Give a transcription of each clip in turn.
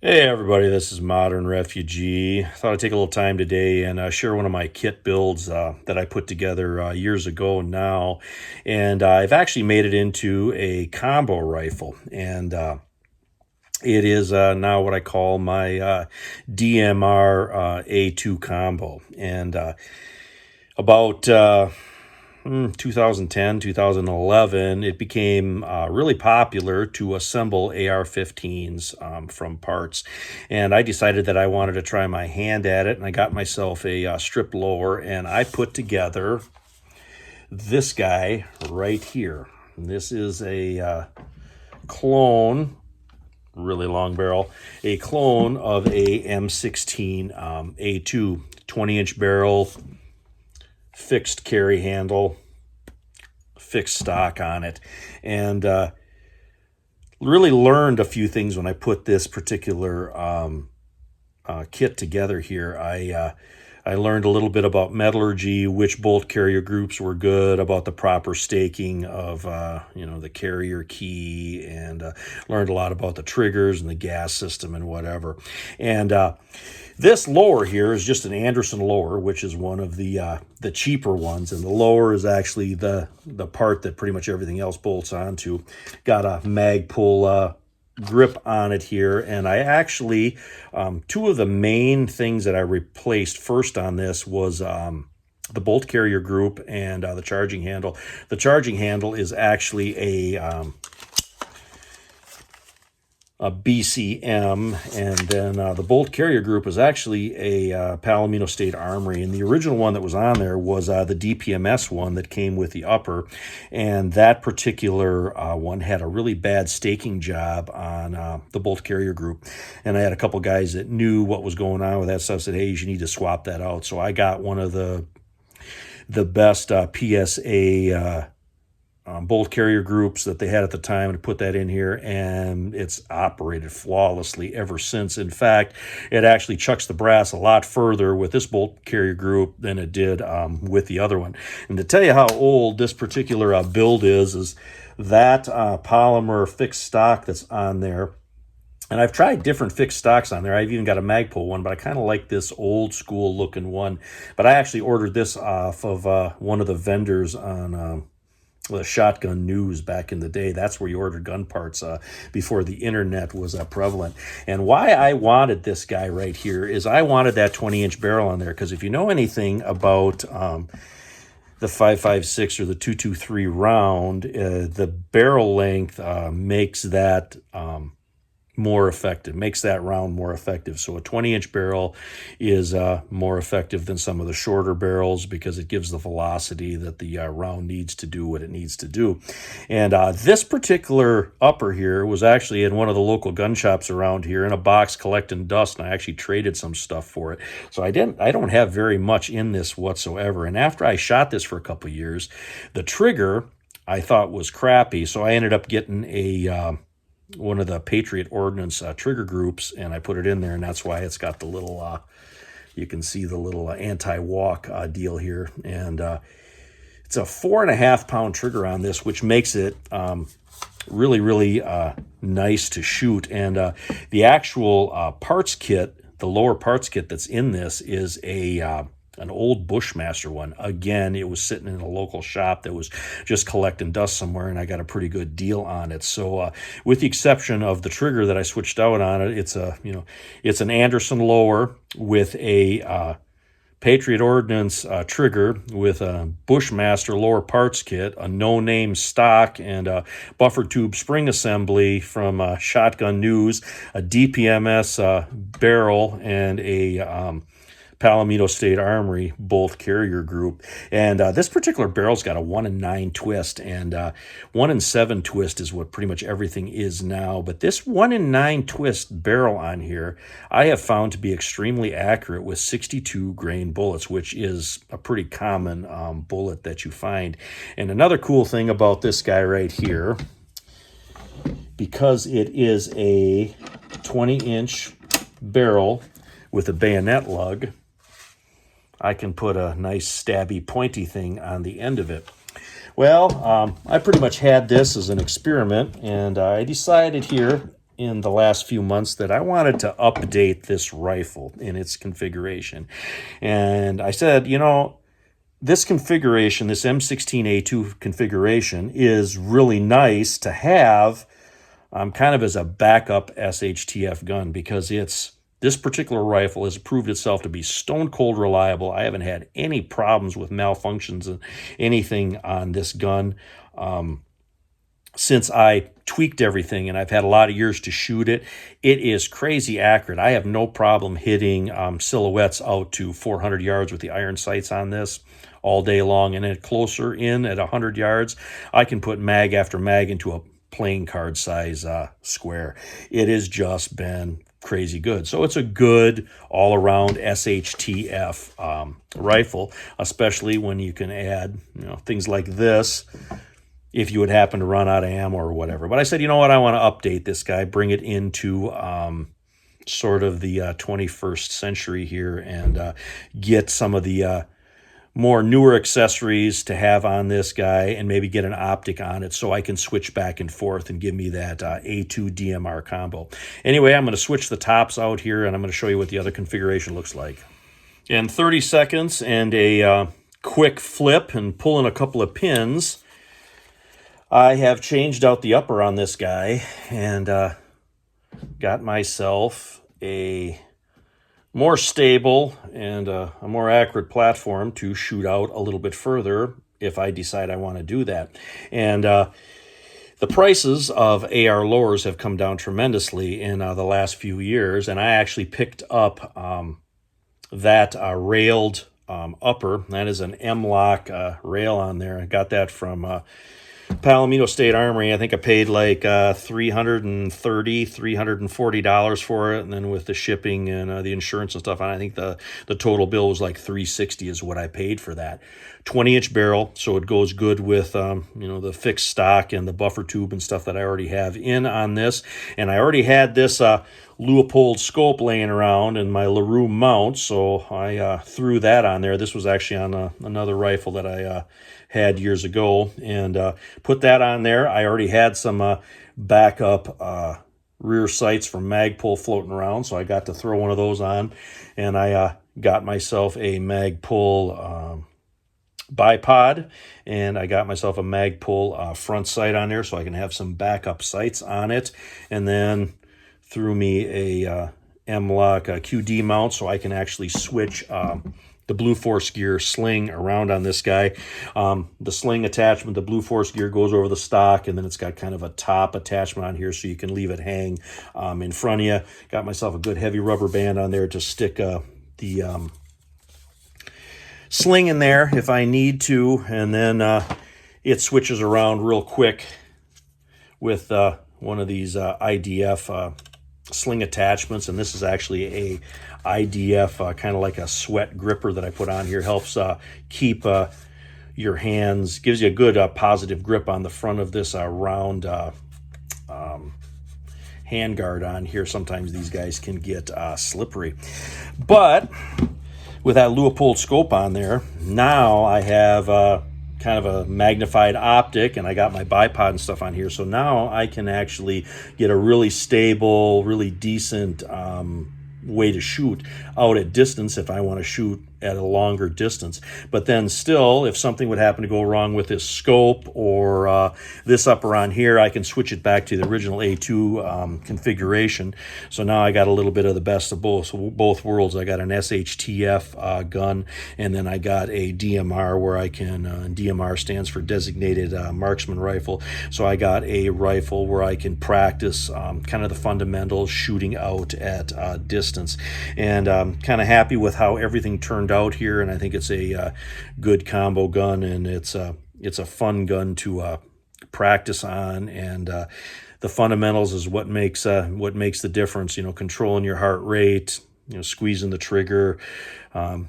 Hey everybody, this is Modern Refugee. I thought I'd take a little time today and share one of my kit builds that I put together years ago now. And I've actually made it into a combo rifle. And it is now what I call my DMR A2 combo. And about 2010, 2011, it became really popular to assemble AR-15s from parts. And I decided that I wanted to try my hand at it, and I got myself a strip lower, and I put together this guy right here. This is a clone, really long barrel, a clone of a M16 A2, 20-inch barrel, fixed carry handle, fixed stock on it, and really learned a few things when I put this particular kit together here. I learned a little bit about metallurgy, which bolt carrier groups were good, about the proper staking of the carrier key, and learned a lot about the triggers and the gas system and whatever. And this lower here is just an Anderson lower, which is one of the cheaper ones, and the lower is actually the part that pretty much everything else bolts onto. Got a mag pull grip on it here, and I actually two of the main things that I replaced first on this was the bolt carrier group and the charging handle. The charging handle is actually a BCM, and then the bolt carrier group is actually a Palomino State Armory, and the original one that was on there was the DPMS one that came with the upper, and that particular one had a really bad staking job on the bolt carrier group, and I had a couple guys that knew what was going on with that stuff, said, hey, you need to swap that out. So I got one of the best PSA bolt carrier groups that they had at the time, and put that in here, and it's operated flawlessly ever since. In fact, it actually chucks the brass a lot further with this bolt carrier group than it did with the other one. And to tell you how old this particular build is that polymer fixed stock that's on there. And I've tried different fixed stocks on there. I've even got a Magpul one, but I kind of like this old school looking one. But I actually ordered this off of one of the vendors on the Shotgun News back in the day. That's where you ordered gun parts before the internet was prevalent. And why I wanted this guy right here is I wanted that 20-inch barrel on there, because if you know anything about the 5.56 or the 223 round, the barrel length makes that more effective, makes that round more effective. So a 20-inch barrel is more effective than some of the shorter barrels, because it gives the velocity that the round needs to do what it needs to do. And this particular upper here was actually in one of the local gun shops around here in a box collecting dust, and I actually traded some stuff for it. So I don't have very much in this whatsoever. And after I shot this for a couple years, the trigger I thought was crappy, so I ended up getting a one of the Patriot Ordnance trigger groups, and I put it in there, and that's why it's got the little, you can see the little anti-walk deal here. And it's a 4.5 pound trigger on this, which makes it really, really nice to shoot. And the actual parts kit, the lower parts kit that's in this, is an old Bushmaster one. Again, it was sitting in a local shop that was just collecting dust somewhere, and I got a pretty good deal on it. So with the exception of the trigger that I switched out on it, it's an Anderson lower with a Patriot Ordnance trigger with a Bushmaster lower parts kit, a no-name stock, and a buffer tube spring assembly from Shotgun News, a DPMS barrel, and a Palomino State Armory bolt carrier group. And this particular barrel's got a 1 in 9 twist, and 1 in 7 twist is what pretty much everything is now. But this 1 in 9 twist barrel on here, I have found to be extremely accurate with 62 grain bullets, which is a pretty common bullet that you find. And another cool thing about this guy right here, because it is a 20-inch barrel with a bayonet lug, I can put a nice stabby pointy thing on the end of it. Well, I pretty much had this as an experiment, and I decided here in the last few months that I wanted to update this rifle in its configuration. And I said, you know, this configuration, this M16A2 configuration, is really nice to have kind of as a backup SHTF gun, because this particular rifle has proved itself to be stone cold reliable. I haven't had any problems with malfunctions and anything on this gun since I tweaked everything, and I've had a lot of years to shoot it. It is crazy accurate. I have no problem hitting silhouettes out to 400 yards with the iron sights on this all day long, and then closer in at 100 yards, I can put mag after mag into a playing card size square. It has just been crazy good. So it's a good all-around SHTF rifle, especially when you can add, you know, things like this if you would happen to run out of ammo or whatever. But I said, you know what, I want to update this guy, bring it into sort of the 21st century here, and get some of the more newer accessories to have on this guy, and maybe get an optic on it so I can switch back and forth and give me that A2 DMR combo. Anyway, I'm going to switch the tops out here, and I'm going to show you what the other configuration looks like. In 30 seconds and a quick flip and pulling a couple of pins, I have changed out the upper on this guy and got myself a more stable and a more accurate platform to shoot out a little bit further if I decide I want to do that. And the prices of AR lowers have come down tremendously in the last few years, and I actually picked up that railed upper. That is an M-Lock rail on there. I got that from Palomino State Armory. I think I paid like $330, $340 for it, and then with the shipping and the insurance and stuff, I think the total bill was like $360 is what I paid for that. 20-inch barrel, so it goes good with you know, the fixed stock and the buffer tube and stuff that I already have in on this. And I already had this Leupold scope laying around in my LaRue mount, so I threw that on there. This was actually on another rifle that I had years ago, and put that on there. I already had some backup rear sights from Magpul floating around, so I got to throw one of those on, and I got myself a Magpul bipod, and I got myself a Magpul front sight on there so I can have some backup sights on it, and then threw me a M-Lock QD mount so I can actually switch the Blue Force gear sling around on this guy. The sling attachment, the Blue Force gear goes over the stock, and then it's got kind of a top attachment on here so you can leave it hang in front of you. Got myself a good heavy rubber band on there to stick the sling in there if I need to, and then it switches around real quick with one of these IDF sling attachments, and this is actually a IDF kind of like a sweat gripper that I put on here. Helps keep your hands, gives you a good positive grip on the front of this round handguard on here. Sometimes these guys can get slippery, but with that Leupold scope on there, now I have kind of a magnified optic, and I got my bipod and stuff on here, so now I can actually get a really stable, really decent way to shoot out at distance if I want to shoot at a longer distance. But then still, if something would happen to go wrong with this scope or this upper on here, I can switch it back to the original A2 configuration. So now I got a little bit of the best of both worlds. I got an SHTF gun, and then I got a DMR where I can, DMR stands for Designated Marksman Rifle. So I got a rifle where I can practice kind of the fundamentals shooting out at distance. And I'm kind of happy with how everything turned out here, and I think it's a good combo gun, and it's a fun gun to practice on, and the fundamentals is what makes the difference. You know, controlling your heart rate, you know, squeezing the trigger,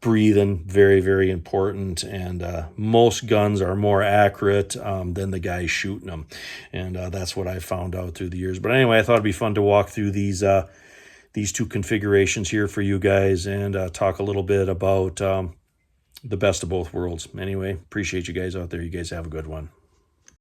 breathing, very, very important. And most guns are more accurate than the guys shooting them, and that's what I found out through the years. But anyway, I thought it'd be fun to walk through these two configurations here for you guys, and talk a little bit about the best of both worlds. Anyway, appreciate you guys out there. You guys have a good one.